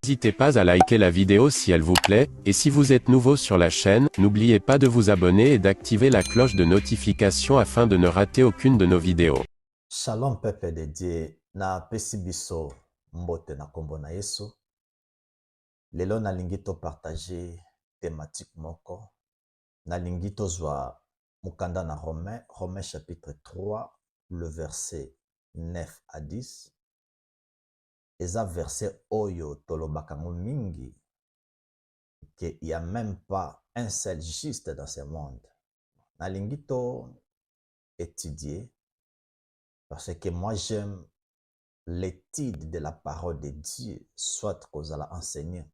N'hésitez pas à liker la vidéo si elle vous plaît, et si vous êtes nouveau sur la chaîne, n'oubliez pas de vous abonner et d'activer la cloche de notification afin de ne rater aucune de nos vidéos. Shalom peuple de Dieu, na pesi biso mbote na kombo na Yesu. Lelo nalingi to partager thématique moko. Nalingi to zwa mukanda na Romains chapitre 3, le verset 9 à 10. Eza verset oyo tolobaka ngo mingi que il y a même pas un seul juste dans ce monde. Nalingi to étudier parce que moi j'aime l'étude de la parole de Dieu, soit kozala enseigner.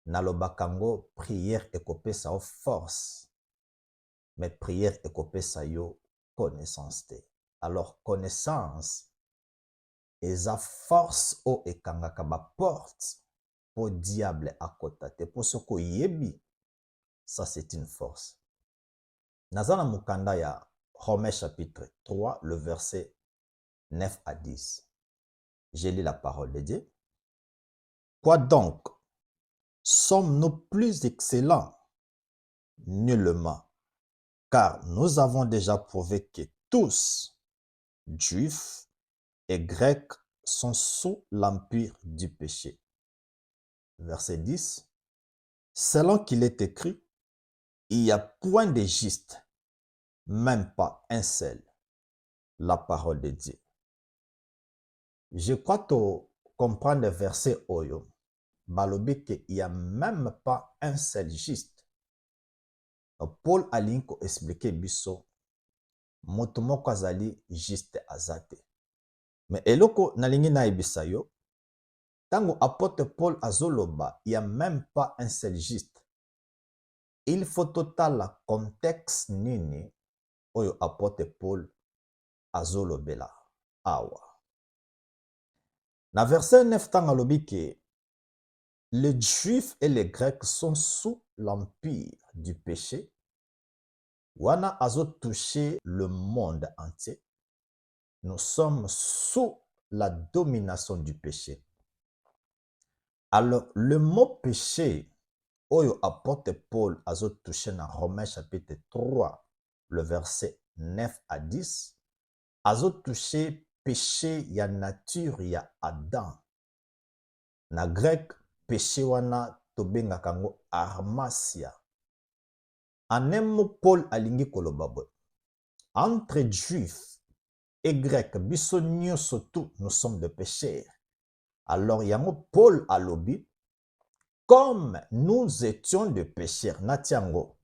Nalobakango prière ekopesa yo force, mais prière ekopesa yo connaissance te. Alors connaissance eza force o ekangaka ba porte po diable akota te po soko yebi, ça c'est une force. Nazana mukanda ya Romains chapitre 3, le verset 9 à 10. J'ai lu la parole de Dieu. Quoi donc? Sommes-nous plus excellents? Nullement, car nous avons déjà prouvé que tous, juifs et grecs, sont sous l'empire du péché. Verset 10. Selon qu'il est écrit, il n'y a point de juste, même pas un seul. La parole de Dieu. Je crois que comprendre le verset oyo, balobi qu'il n'y a même pas un seul juste. Paul alinko expliqué biso moto moko azali juste azate. Mais eloko nalingi na ebisa yo, tango apôtre Paul azoloba, il n'y a même pas un seul juste. Il faut total la contexte nini oyo apôtre Paul azolobela awa. Na verset 9 tango alobi que les juifs et les grecs sont sous l'empire du péché. Wana azo touché le monde entier. Nous sommes sous la domination du péché. Alors, le mot péché, oyo apôtre Paul azo touché dans Romains chapitre 3, le verset 9 à 10, azo touché péché ya nature ya Adam. Na grec, péché wana tobenga kango armasia. En un mot, Paul alingi koloba boy. Entre juifs et grecs, biso nyonso tout, nous sommes des pécheurs. Alors, yango Paul alobi, comme nous étions des pécheurs, natiango,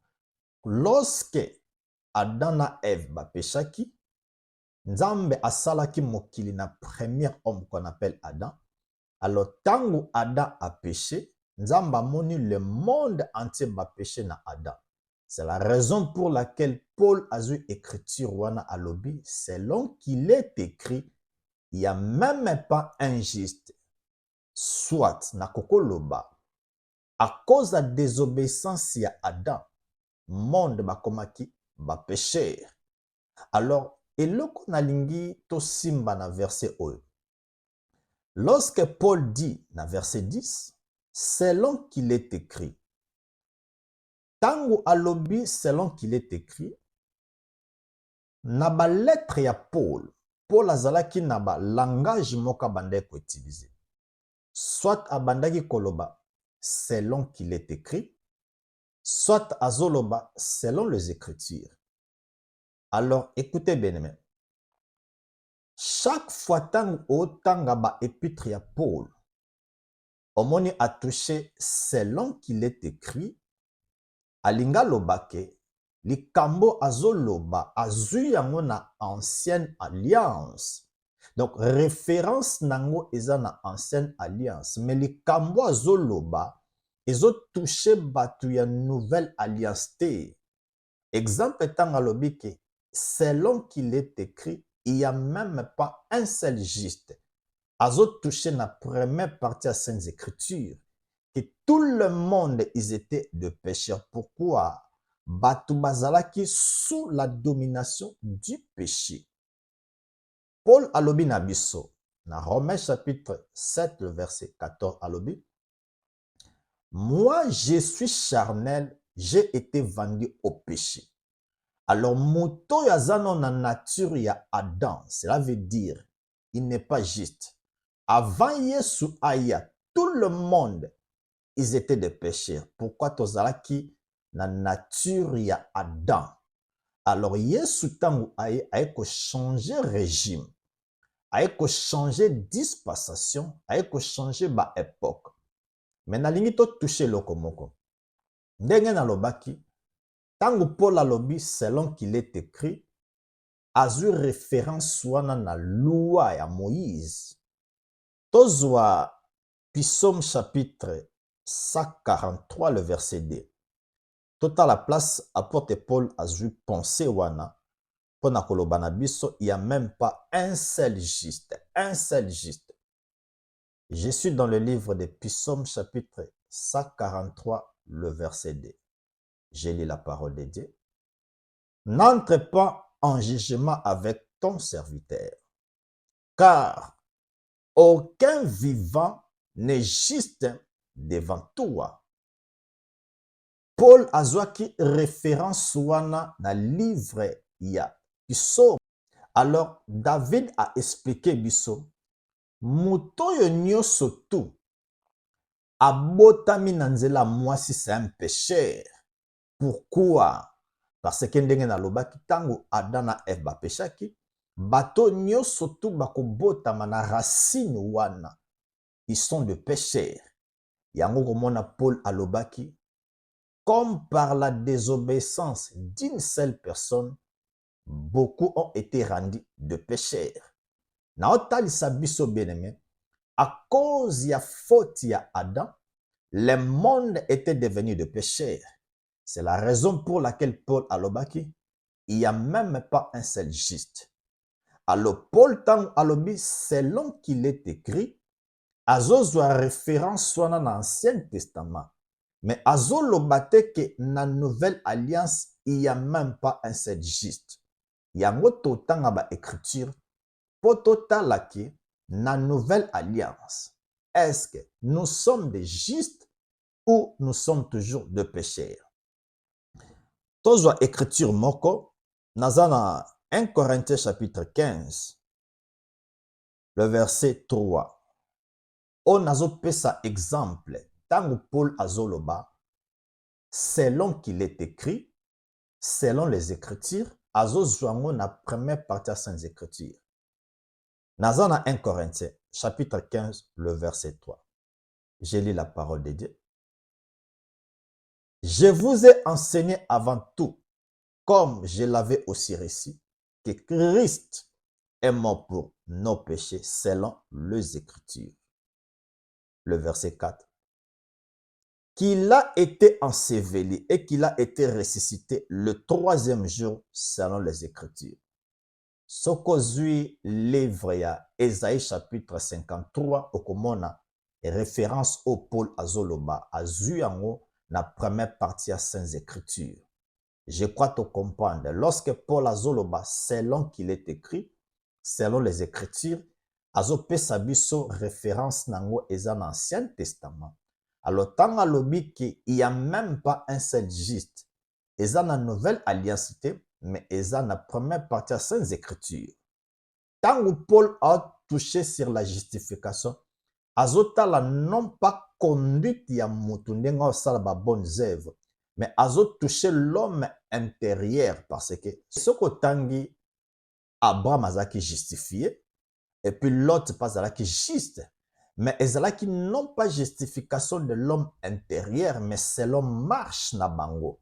lorsque Adam na Ève ba péchaki, Nzambe asalaki mokili na premier homme qu'on appelle Adam. Alors, tango Adam a péché, Nzambe amoni le monde entier ba péché na Adam. C'est la raison pour laquelle Paul a eu écriture wana alobi, selon qu'il est écrit, il n'y a même pas un juste. Soit na kokoloba, à cause de la désobéissance à Adam, monde bakomaki ba péché. Alors, eloko nalingi to simba na verset oyo. Lorsque Paul dit na verset 10, selon qu'il est écrit, tango alobi selon qu'il est écrit, na ba lettre ya Paul, Paul azalaki na ba langage moka bandai ko utiliser. Soit abandaki koloba selon qu'il est écrit, soit azoloba selon les Écritures. Alors, écoutez bien aimé. Chaque fois tango otanga ba épître ya Paul, omoni a touché selon qu'il est écrit, alinga lobake, likambo azoloba azui yango na ancienne alliance. Donc, référence nango eza na ancienne alliance. Mais likambo azoloba, ezo touché batu ya nouvelle alliance te. Exemple étant alobi que selon qu'il est écrit, il n'y a même pas un seul juste. Azo touché na première partie à Saintes Écritures, que tout le monde, ils étaient de pécheurs. Pourquoi? Batu bazalaki sous la domination du péché. Paul alobi na biso, Dans Romains chapitre 7, le verset 14 à l'obi. Moi, je suis charnel, j'ai été vendu au péché. Alors, moto yazano na nature ya Adam, cela veut dire, il n'est pas juste. Avant Yesu aya, tout le monde, ils étaient des pécheurs. Pourquoi tozalaki na nature ya Adam? Alors, Yesu tangu aya, a changer régime, a changer dispensation, a changer ba époque. Mais nalingi to toucher lokomoko. Ndenge na lobaki, tangu Paul alobi selon qu'il est écrit, azu référence wana na loi ya Moïse. Tozwa Psaume chapitre 143, le verset 2. Tota la place apporte Paul azu pensée wana. Pona koloba na biso, il n'y a même pas un seul juste. Un seul juste. Je suis dans le livre de Psaume chapitre 143, le verset 2. Je lis la parole de Dieu. N'entre pas en jugement avec ton serviteur, car aucun vivant n'est juste devant toi. Paul azwaki référence wana na livre ya Psaume. Alors David a expliqué biso, moto yo nyonso tu abotami na nzela mwasi, c'est un pécheur. Pourquoi? Parce que ndenge nalobaki tango Adam na Eve bapeshaki, bato nyonso tu bakobotama na racine wana, ils sont de pécheurs. Yango komona Paul alobaki, comme par la désobéissance d'une seule personne, beaucoup ont été rendus de pécheurs. Na otalisa biso bien-aimé, à cause ya faute ya Adam, le monde était devenu de pécheurs. C'est la raison pour laquelle Paul alobaki, il n'y a même pas un seul juste. Alors Paul tang alobi, selon qu'il est écrit, azozwa référence soit dans l'Ancien Testament, mais azolobate que na Nouvelle Alliance, il n'y a même pas un seul juste. Yango totanga ba écriture, pototalaki na Nouvelle Alliance. Est-ce que nous sommes des justes ou nous sommes toujours des pécheurs? Tozwa écriture moko, nazana 1 Corinthiens chapitre 15, le verset 3. On nazo pesa exemple, tango Paul azoloba, selon qu'il est écrit, selon les écritures, azozwango na première partie sans écriture. Nazana 1 Corinthiens chapitre 15, le verset 3. Je lis la parole de Dieu. Je vous ai enseigné avant tout, comme je l'avais aussi récit, que Christ est mort pour nos péchés selon les Écritures. Le verset 4. Qu'il a été enseveli et qu'il a été ressuscité le troisième jour selon les Écritures. Sokozui livre ya Esaïe chapitre 53 okomona référence au Paul azoloba azui yango na première partie à Saintes Écritures. Je crois te comprendre. Lorsque Paul azoloba, selon qu'il est écrit, selon les Écritures, azopesa biso référence nango eza dans l'Ancien Testament. Alors, tant alobi qu'il n'y a même pas un seul juste, eza na Nouvelle Alliance, mais eza na première partie à Saintes Écritures. Tant Paul a touché sur la justification, azotala non pas conduite ya mutu ndenga osala ba bonnes œuvres, mais azo toucher l'homme intérieur parce que ce qu'otangi Abraham azaki justifié et puis l'autre pas azaki juste, mais ezalaki non pas justification de l'homme intérieur mais selon marche na bango.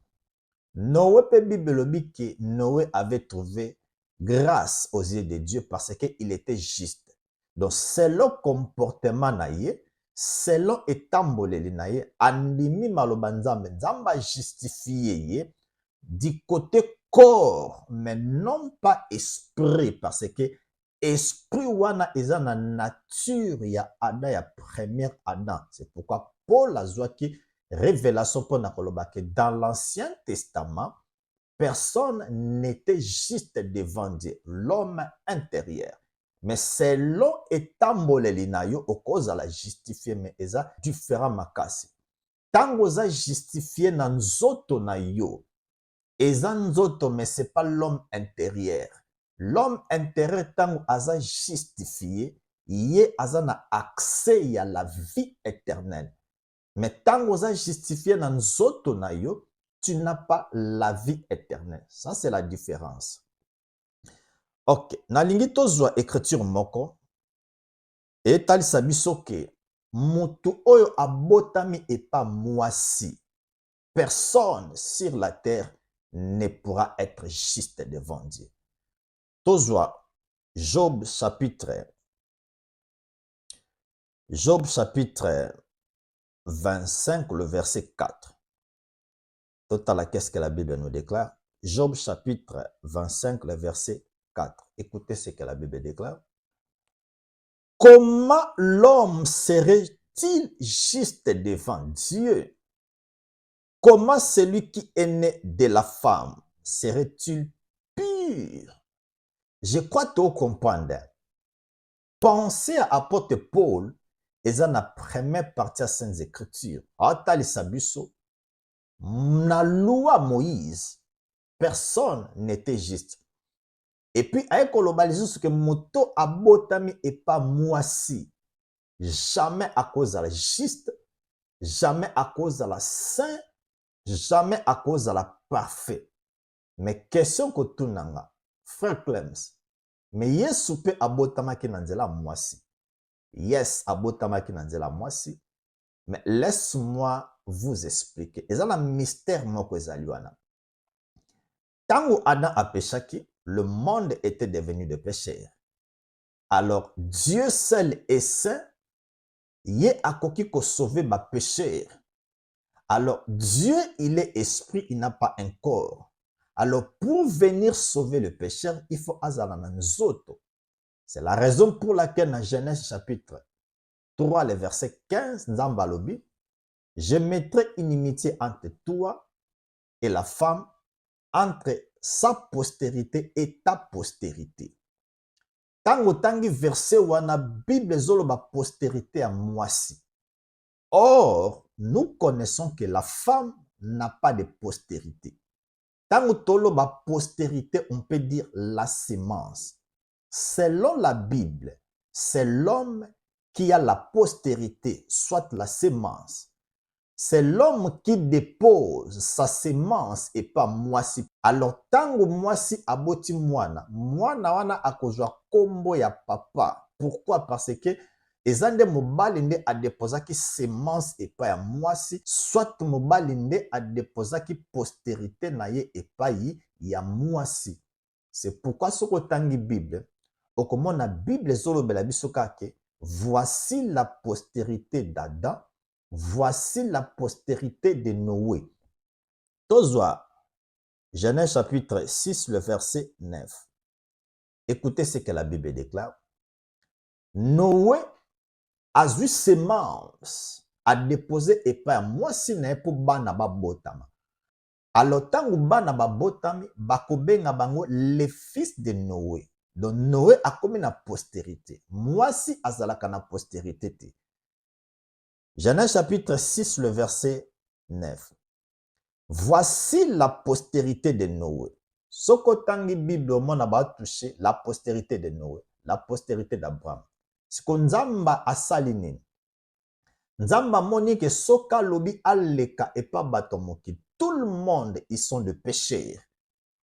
Noé pe bibelobi que Noé avait trouvé grâce aux yeux de Dieu parce qu'il était juste. Donc selon comportement na ye, selon etamboleli na ye, andimi maloba nzambe, nzamba justifié ye du côté corps, mais non pas esprit, parce que esprit wana eza na nature ya Adam, ya premier Adam. C'est pourquoi Paul azwaki révélation pour na koloba que dans l'Ancien Testament, personne n'était juste devant Dieu, l'homme intérieur. Mais selon etamboleli na yo okozala justifié mais eza différent makasi. Tango oza justifié na nzoto na yo, eza nzoto mais c'est pas l'homme intérieur. L'homme intérieur tango aza justifié, ye aza na accès à la vie éternelle. Mais tango oza justifié na nzoto na yo, tu n'as pas la vie éternelle. Ça c'est la différence. Ok, nalingi tozwa écriture moko etalisa biso ke mutu oyo abotami epa mwasi, personne sur la terre ne pourra être juste devant Dieu. Tozwa Job chapitre 25, le verset 4. Total, qu'est-ce que la Bible nous déclare? Job chapitre 25, le verset 4. Écoutez ce que la Bible déclare. Comment l'homme serait-il juste devant Dieu? Comment celui qui est né de la femme serait-il pur? Je crois tout comprendre. Pensez à apôtre Paul, et dans la première partie de Saintes Écritures. Atali Sabuso, na loi Moïse, personne n'était juste. Et puis, avec le que moto abotami et pas moisi, jamais à cause de la juste, jamais à cause de la saint, jamais à cause de la parfait. Mais question que tout nanga, frère Clems, mais yesu pe abotamaki na nzela mwasi. Yes, abotamaki na nzela mwasi. Mais laisse-moi vous expliquer. Et ça, le mystère moko ezali wana. Tango Adam a péchaki, le monde était devenu de pécheurs. Alors, Dieu seul est saint, yé akoki ko sauver ma pécheur. Alors, Dieu, il est esprit, il n'a pas un corps. Alors, pour venir sauver le pécheur, il faut azala na nzoto. C'est la raison pour laquelle dans Genèse chapitre 3, le verset 15, Nzamba lobi, je mettrai inimitié entre toi et la femme, entre sa postérité et ta postérité. Tango tangi verset wana Bible zoloba postérité à moisi. Or, nous connaissons que la femme n'a pas de postérité. Tango toloba postérité, on peut dire la sémence. Selon la Bible, c'est l'homme qui a la postérité, soit la sémence. C'est l'homme qui dépose sa sémence et pas moisi. Alors, tango moisi aboti mwana, mwana wana akozwa kombo ya papa. Pourquoi? Parce que ezande mobali nde a déposaki sémence et pas ya moisi, soit mobali nde a déposaki postérité na ye et pas ya moisi. C'est pourquoi ce que tangi Bible, okomona Bible zolobela biso kake, voici la postérité d'Adam. Voici la postérité de Noé. Tozwa, Genèse chapitre 6, le verset 9. Écoutez ce que la Bible déclare. Noé a eu sémence à déposer et pas moi si n'est pour bana ba botama. Alors tangu bana ba botami bakobenga bango les fils de Noé. Donc Noé a comme une postérité. Moi si azalaka na postérité. Genèse chapitre 6, le verset 9. Voici la postérité de Noé. Sokotangi Bible au monde a touché la postérité de Noé, la postérité d'Abraham. Ce qu'on Nzamba a saliné. Nzamba moni que soka lobi aleka et pas batomoki. Tout le monde, ils sont de pécheurs.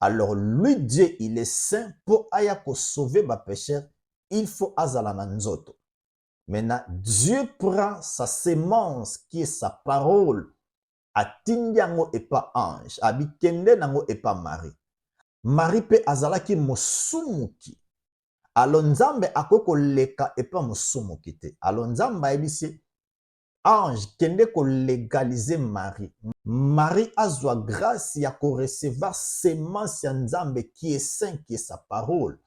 Alors lui, Dieu, il est saint pour ayako sauver ma pécheur. Il faut azalana nzoto. Maintenant, Dieu prend sa sémence qui est sa parole. Atindi yango et pas ange. Abikende nango et pas Marie. Marie pe azalaki mosumuki. Alors Nzambe akoko leka et pas mosumuki te. Alors Nzambe ebisi ange kende ko légaliser Marie. Marie azwa grâce ya ko recevoir sémence ya Nzambe qui est saint, qui est sa parole.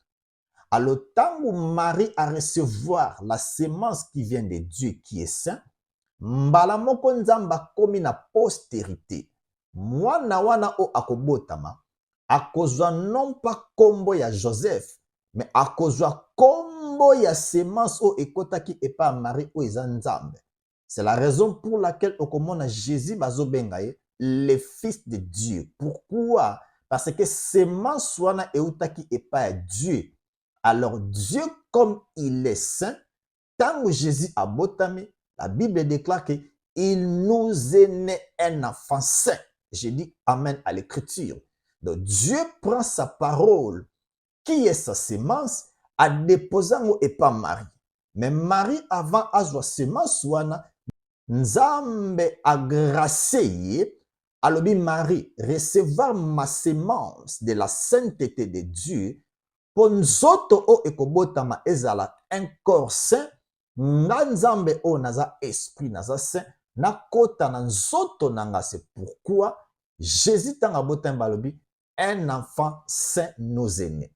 Alors, tant que Marie a recevoir la sémence qui vient de Dieu qui est saint, mbala moko nzamba komi na postérité. Mwana wana o akozwa non pas kombo ya Joseph, mais akozwa kombo nkombo ya semence o ekotaki epa Marie o eza Nzambe. C'est la raison pour laquelle okomona Jésus bazobenga ye le fils de Dieu. Pourquoi? Parce que semence wana eutaki epa Dieu. Alors Dieu, comme il est saint, tant que Jésus a botami, la Bible déclare que il nous est né un enfant saint. J'ai dit amen à l'écriture. Donc Dieu prend sa parole, qui est sa semence, a déposé et pas Marie. Mais Marie, avant azwa semence wana, Nzambe a gracé, alobi Marie, recevoir ma semence de la sainteté de Dieu, pour nzoto o ekobotama ezala un corps saint, na Nzambe o naza esprit naza saint, na kota na nzoto nanga. C'est pourquoi Jésus tanga botama balobi, un enfant saint nous est né.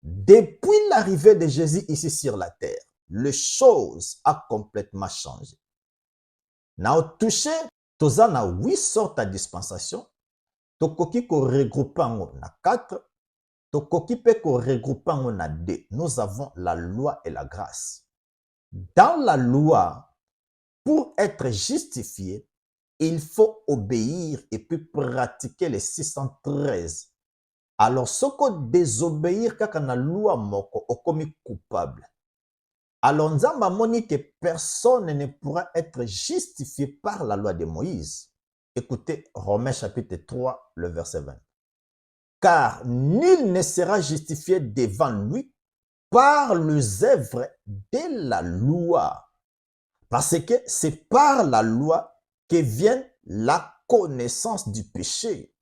Depuis l'arrivée de Jésus ici sur la terre, les choses ont complètement changé. Na au touché, toza na 8 sortes de dispensation, tokoki ko regrouper na 4, tokoki pe ko regrouper na 2. Nous avons la loi et la grâce. Dans la loi, pour être justifié, il faut obéir et puis pratiquer les 613. Alors, ce que désobéir kaka na loi moko okomi coupable. Alors, Nzamba moni que personne ne pourra être justifié par la loi de Moïse. Écoutez Romains chapitre 3, le verset 20. Car nul ne sera justifié devant lui par les œuvres de la loi. Parce que c'est par la loi que vient la connaissance du péché.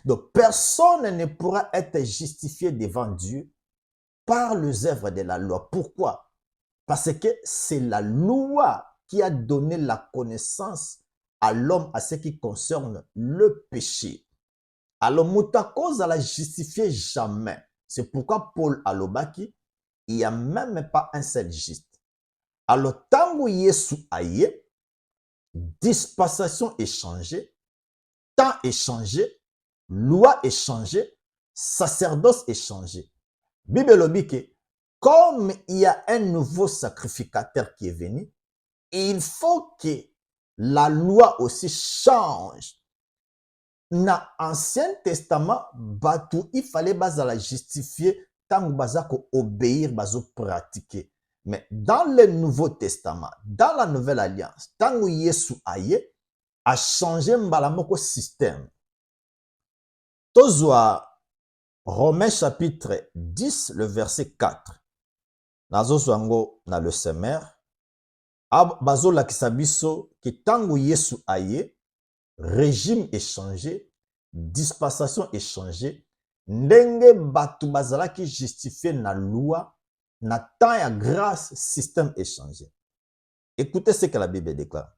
Donc, personne ne pourra être justifié devant Dieu par les œuvres de la loi. Pourquoi? Parce que c'est la loi qui a donné la connaissance à l'homme à ce qui concerne le péché. Alors, Moutakoz a la justifié jamais. C'est pourquoi Paul alobaki, il n'y a même pas un seul juste. Alors, tango Yesu aye, dispensation est changée, temps est changé, loi est changée, sacerdoce est changé. Bible lobi que comme il y a un nouveau sacrificateur qui est venu, il faut que la loi aussi change. Dans l'Ancien Testament, il fallait la justifier tant que obéir, pratiquer. Mais dans le Nouveau Testament, dans la Nouvelle Alliance, tant que Yesu a changé le système. Tozwa Romains chapitre 10, le verset 4. Nazo zwango na le semer. Bazo la kisabiso ki tango Yesu aye, régime est changé, dispensation est changé, ndenge batu bazala ki justifié na loi, na temps ya grâce, système est changé. Écoutez ce que la Bible déclare.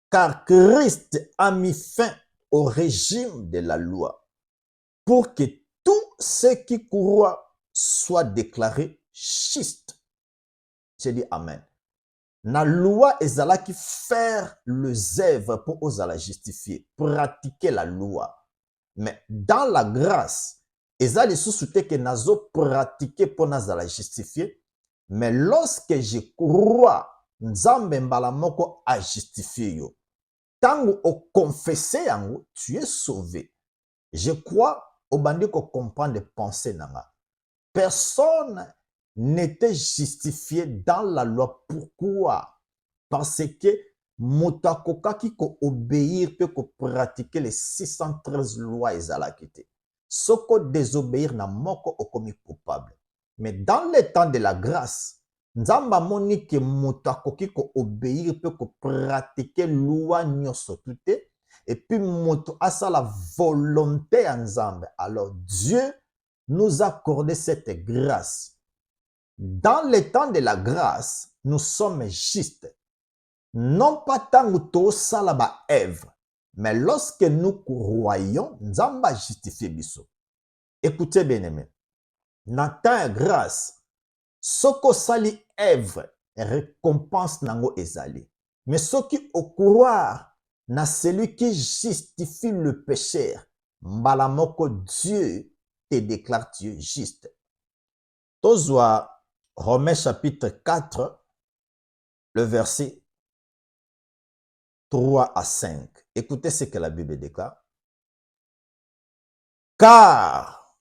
Car Christ a mis fin au régime de la loi, pour que tous ceux qui croient soient déclarés justes. J'ai dit Amen. La loi ezala qui faire les œuvres pour osala justifier, pratiquer la loi. Mais dans la grâce, ezali sous-souté que nazo pratiquer pour nazala justifier. Mais lorsque je crois, Nzambe mbala moko a justifié yo. Tango o confessé yango, tu es sauvé. Je crois au bandit qu'on comprend des pensées nanga. Personne n'était justifié dans la loi. Pourquoi? Parce que motakoka qui ko obéir peut ko pratiquer les 613 lois ezalakite. Soko désobéir na moko okomi coupable. Mais dans le temps de la grâce, Nzamba moni que motakoki ko obéir peut ko pratiquer loi nyoso toute. Et puis, moto asa la volonté en Nzambe. Alors, Dieu nous a accordé cette grâce. Dans le temps de la grâce, nous sommes justes. Non pas tant que salaba œuvre, mais lorsque nous croyons, Nzamba justifie biso. Écoutez bien aimé. Dans le temps de grâce, ce que sali œuvre, récompense nango ezali. Mais ce qui au croire, na celui qui justifie le pécheur, mbalamoko Dieu te déclare Dieu juste. Tozwa Romains chapitre 4, le verset 3 à 5. Écoutez ce que la Bible déclare. Car,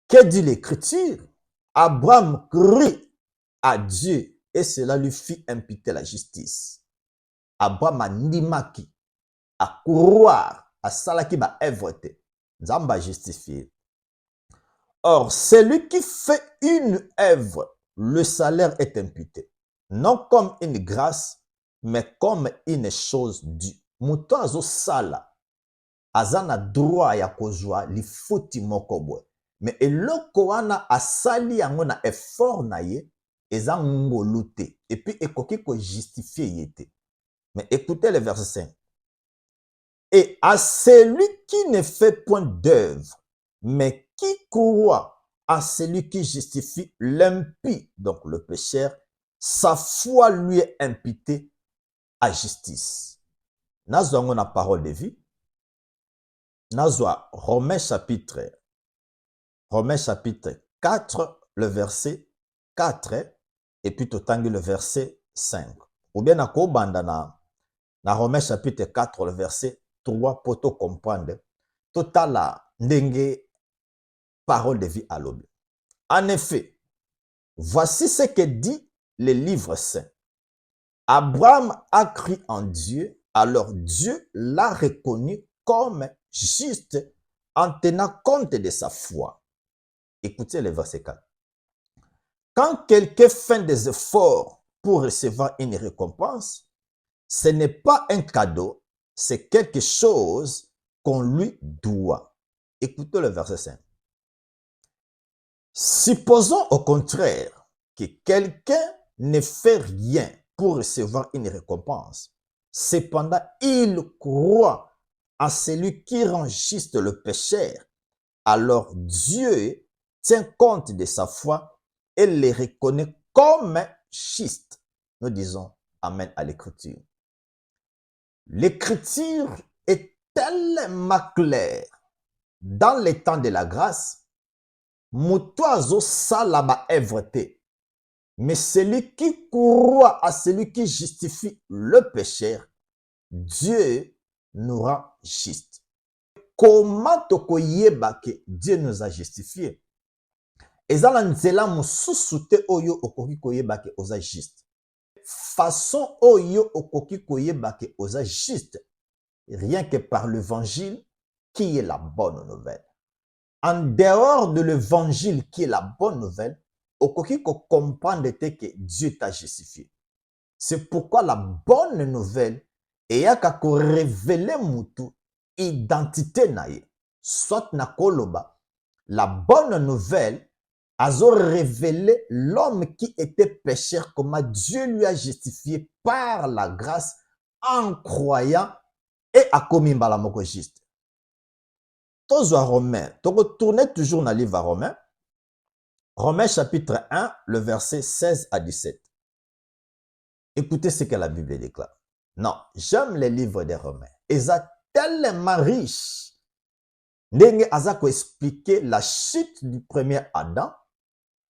que dit l'Écriture? Abraham crut à Dieu et cela lui fit imputer la justice. Abraham a ndimaki, à croire, à salaki ba œuvre te. Nzamba justifié. Or, celui qui fait une œuvre, le salaire est imputé. Non comme une grâce, mais comme une chose due. Muto azo sala, azana droit ya kozwa li futi moko boy. Mais eloko wana asali yango na effort na ye, eza ngolu te. Et puis ekoki ko justifier yete. Mais écoutez le verset 5. Et à celui qui ne fait point d'œuvre, mais qui croit à celui qui justifie l'impie, donc le pécheur, sa foi lui est imputée à justice. Nazwa na parole de vie. Nazwa Romains chapitre 4, le verset 4, et puis totangi le verset 5. Ou bien na kobanda na Romains chapitre 4, le verset 3, pour te comprendre. Totala ndenge parole de vie à l'objet. En effet, voici ce que dit le livre saint. Abraham a cru en Dieu, alors Dieu l'a reconnu comme juste en tenant compte de sa foi. Écoutez le verset 4. Quand quelqu'un fait des efforts pour recevoir une récompense, ce n'est pas un cadeau, c'est quelque chose qu'on lui doit. Écoutez le verset 5. Supposons au contraire que quelqu'un ne fait rien pour recevoir une récompense. Cependant, il croit à celui qui rend juste le pécheur. Alors Dieu tient compte de sa foi et le reconnaît comme juste. Nous disons Amen à l'écriture. L'écriture est tellement claire. Dans les temps de la grâce, mutoazo salaba evreté. Mais celui qui croit à celui qui justifie le pécheur, Dieu nous rend juste. Comment tokoyeba que Dieu nous a justifiés? Ezala nzela mususu te oyo okoki koyeba ke oza juste. Façon oyo okoki koyeba ke oza juste, rien que par l'évangile qui est la bonne nouvelle. En dehors de l'évangile qui est la bonne nouvelle, okoki ko comprendre que Dieu t'a justifié. C'est pourquoi la bonne nouvelle eyaka ko révéler mutu identité naye. Soit na koloba, la bonne nouvelle azo révélé l'homme qui était pécheur, comment Dieu lui a justifié par la grâce en croyant et a commis mbala moko juste. Tozwa Romains, to retourner toujours dans le livre à Romains. Romains chapitre 1, le verset 16 à 17. Écoutez ce que la Bible déclare. Non, j'aime les livres des Romains. Ils sont tellement riches. Ndenge azako expliquer la chute du premier Adam.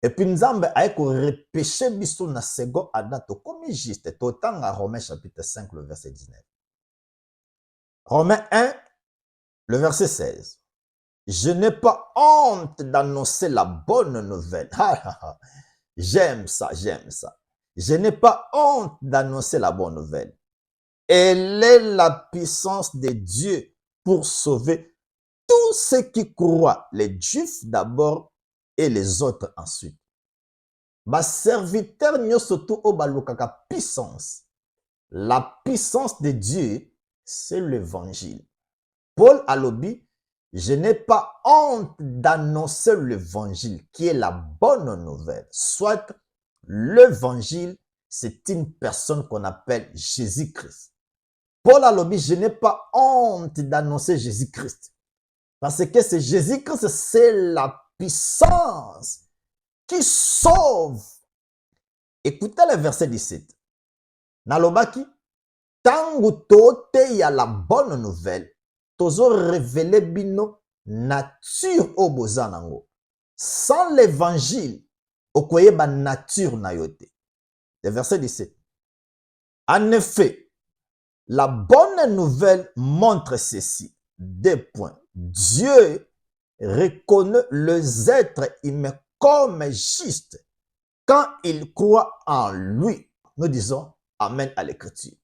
Et puis Nzambe a repêché biso na second Adam to comme juste. Autant à Romains chapitre 5, le verset 19. Romains 1, le verset 16. Je n'ai pas honte d'annoncer la bonne nouvelle. J'aime ça, j'aime ça. Je n'ai pas honte d'annoncer la bonne nouvelle. Elle est la puissance de Dieu pour sauver tous ceux qui croient, les Juifs d'abord et les autres ensuite. Ma serviteur n'y surtout au balukaka puissance. La puissance de Dieu, c'est l'évangile. Paul alobi, je n'ai pas honte d'annoncer l'évangile qui est la bonne nouvelle. Soit l'évangile, c'est une personne qu'on appelle Jésus-Christ. Paul alobi, je n'ai pas honte d'annoncer Jésus-Christ. Parce que c'est Jésus-Christ, c'est la puissance qui sauve. Écoutez le verset 17. Nalobaki, tangu tote ya la bonne nouvelle, tozo révélé bino nature au bozanango. Sans l'évangile, okoyeba nature na yo te. Le verset 17. En effet, la bonne nouvelle montre ceci. Deux points. Dieu reconnaît les êtres humains comme justes quand ils croient en lui. Nous disons Amen à l'écriture.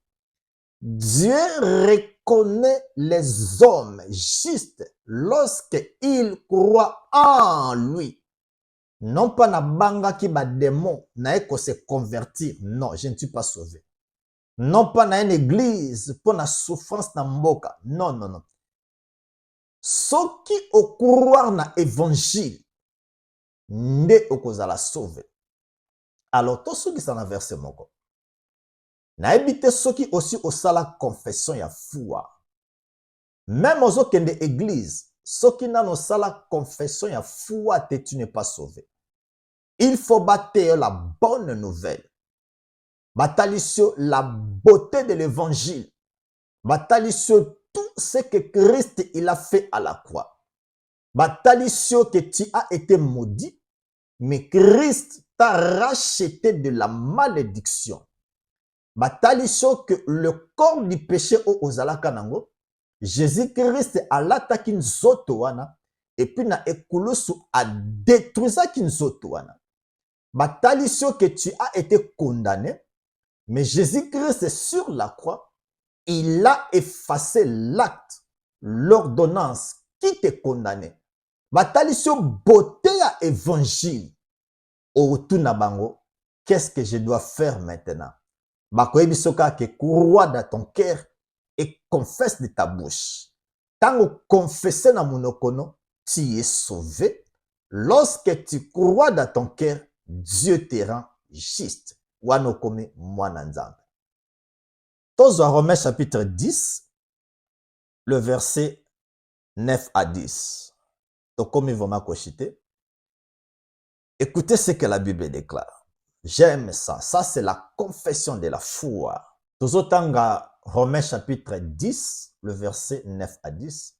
Dieu reconnaît les hommes justes lorsqu'ils croient en lui. Non pas na banga qui ba démon, na eko se convertir. Non, je ne suis pas sauvé. Non pas na une église pour la souffrance na mboka. Non, non, non. Ceux qui au croire na évangile, nde okozala sauvé. Alors, tous ceux qui sont dans verset moko. Na ebite ceux qui aussi au sala confession ya foi. Même aux autres de l'église, ceux qui n'ont pas la confession ya foi, tu n'es pas sauvé. Il faut battre la bonne nouvelle. Bataille sur la beauté de l'évangile. Bataille sur tout ce que Christ il a fait à la croix. Bataille sur que tu as été maudit, mais Christ t'a racheté de la malédiction. Bataille sur que le corps du péché au ozalaka nango, Jésus-Christ a l'attaqué nzoto wana, et puis na ekulusu a détruit ça nzoto wana. Bataille sur que tu as été condamné, mais Jésus-Christ sur la croix, il a effacé l'acte, l'ordonnance qui te condamnait. Bataille sur beauté à évangile. Autour na bango, qu'est-ce que je dois faire maintenant? Bakoye bisoka ke crois dans ton cœur et confesse de ta bouche. Tant que confesser na monokono, tu es sauvé. Lorsque tu crois dans ton cœur, Dieu te rend juste. Wanokome mwananzambe. Tozo Romains chapitre 10, le verset 9 à 10. Tokomi voma koshite. Écoutez ce que la Bible déclare. J'aime ça. Ça, c'est la confession de la foi. Tozotanga Romains chapitre 10, le verset 9 à 10.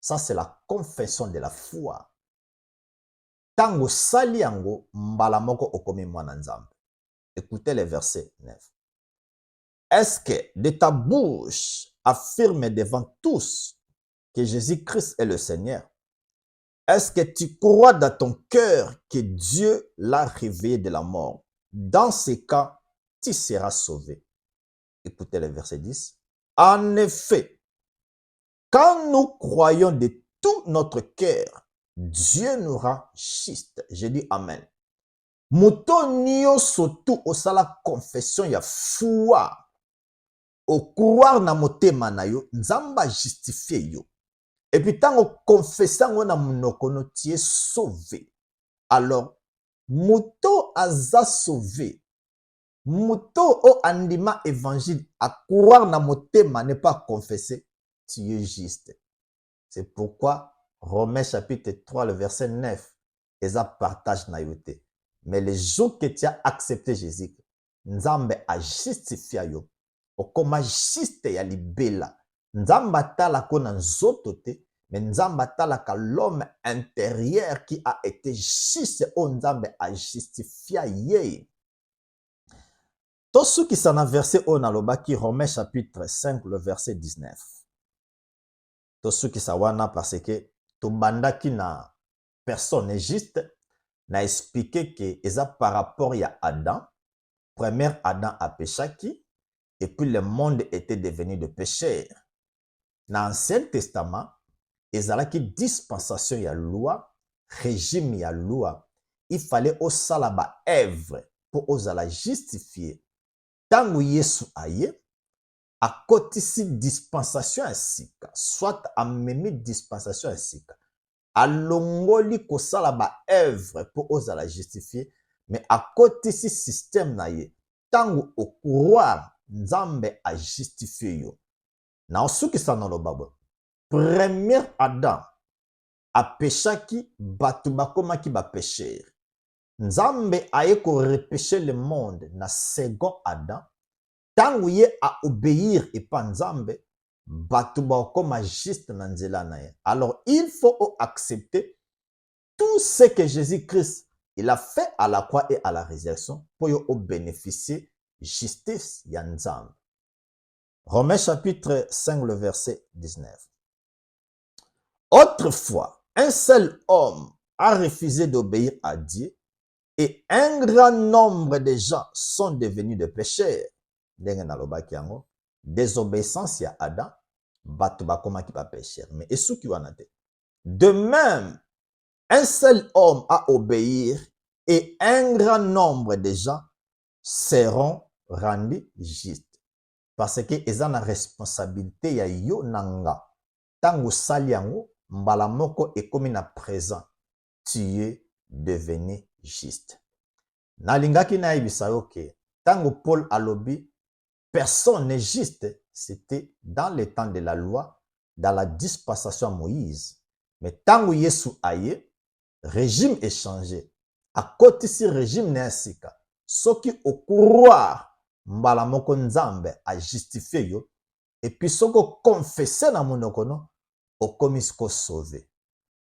Ça, c'est la confession de la foi. Tango sali yango mbala moko okomi mwana nzambe. Écoutez le verset 9. Est-ce que de ta bouche affirme devant tous que Jésus-Christ est le Seigneur? Est-ce que tu crois dans ton cœur que Dieu l'a réveillé de la mort? Dans ce cas, tu seras sauvé. Écoutez le verset 10. En effet, quand nous croyons de tout notre cœur, Dieu nous rend juste. Je dis Amen. Muto nyonso tu osala confession ya foi. Au croire na motema na yo, nzamba justifié yo. Et puis tant qu'on confesse na monokono, tu es sauvé. Alors, muto aza sauvé. Muto o andima évangile à croire na motema ne pas confesser, tu es juste. C'est pourquoi Romains chapitre 3, le verset 9, eza partage na yote. Mais les jours que tu as accepté Jésus, Nzambe a justifié yo. Okoma juste ya libela. Nzamba tala kona nzoto te, mais Nzamba tala ka l'homme intérieur qui a été juste au Nzambe a justifié ye. Tout ce qui s'en a versé au nalobaki Romains chapitre 5, le verset 19. Tout ce qui s'awana parce que tout banda qui na personne juste n'a expliqué que eza par rapport à Adam. Premier Adam a péché qui, et puis le monde était devenu de pécheurs. Dans l'Ancien Testament, ezalaki dispensation ya loi, régime ya loi. Il fallait au salaba œuvre pour osala justifier. Tangu Yesu aye, a kotisi dispensation ya sika, soit a memi dispensation ya sika. A longoli ko salaba œuvre pour osala justifier, mais a kotisi système na ye. Tangu au croire, Nzambe a justifié yo. Na osuki sa na lobabo. Premier Adam a péchaki batu bakomaki ba pécheur. Nzambe a ko repêcher le monde na second Adam. Tangu ye a obéir et pas Nzambe, batu bakoma juste na nzela na ye. Alors il faut accepter tout ce que Jésus-Christ il a fait à la croix et à la résurrection pour yo bénéficier justice ya Nzambe. Romains chapitre 5, le verset 19. Autrefois, un seul homme a refusé d'obéir à Dieu et un grand nombre de gens sont devenus des pécheurs. Désobéissance à Adam, bato bakoma ki pa pécheur. Mais esu ki wana te. De même, un seul homme a obéir et un grand nombre de gens seront rendus justes. Parce que ils ont la responsabilité ya yo nanga. Tango sali yango, mbala moko et comme na présent, tu es devenu juste. Nalingaki na yebisa yo ke, tango Paul alobi, personne n'est juste, c'était dans le temps de la loi, dans la dispensation à Moïse. Mais tango Yesu aye, régime est changé. À côté si régime n'est sika, ce qui au couloir, mbala moko Nzambe a justifié yo, et puis ce qu'on confessait na monokono, au komisko sauvé.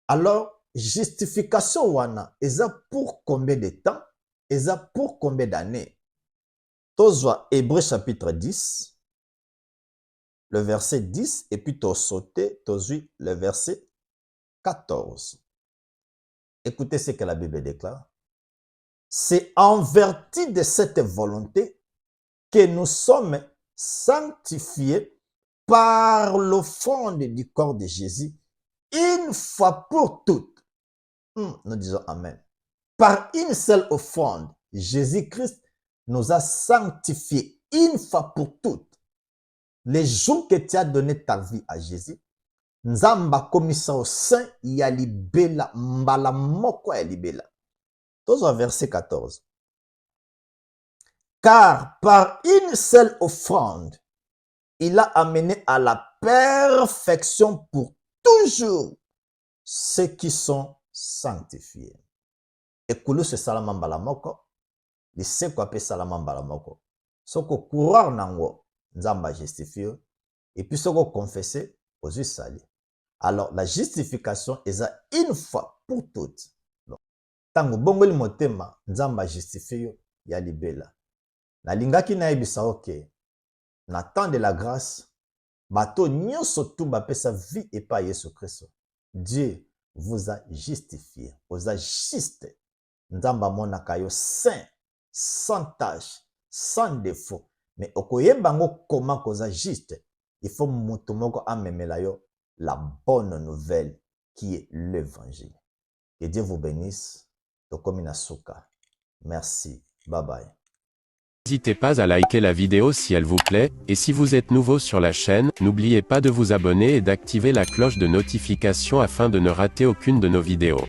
Alors, justification wana, eza pour combien de temps? Eza pour combien d'années? Tozwa Hébreux chapitre 10, le verset 10, et puis sauté, tozwi le verset 14. Écoutez ce que la Bible déclare. C'est en vertu de cette volonté que nous sommes sanctifiés par l'offrande du corps de Jésus une fois pour toutes. Nous disons Amen. Par une seule offrande, Jésus-Christ nous a sanctifiés une fois pour toutes. Les jours que tu as donné ta vie à Jésus, Nzamba komisa au sein ya libela mbala moko ya libela. Tous verset 14. Car par une seule offrande, il a amené à la perfection pour toujours ceux qui sont sanctifiés. Et kulu se salama mbala moko, li se ko ape salama mbala moko. Soko courir nango, Nzamba justifie, et puis soko confesser aux yeux sali. Alors la justification est une fois pour toutes. Tango bongoli motema, Nzamba justifie ya libela. Na lingaki na yebisa oke, na temps de la grâce, bato nyonso tu bapesa vie et pas Yesu Christ. Dieu vous a justifié, vous a juste. Nzamba monaka yo saint, sans tache, sans défaut. Mais okoyeba ngo comment koza juste, il faut mutu moko amemela yo la bonne nouvelle qui est l'évangile. Que Dieu vous bénisse. Tokomi na suka. Merci. Bye bye. N'hésitez pas à liker la vidéo si elle vous plaît, et si vous êtes nouveau sur la chaîne, n'oubliez pas de vous abonner et d'activer la cloche de notification afin de ne rater aucune de nos vidéos.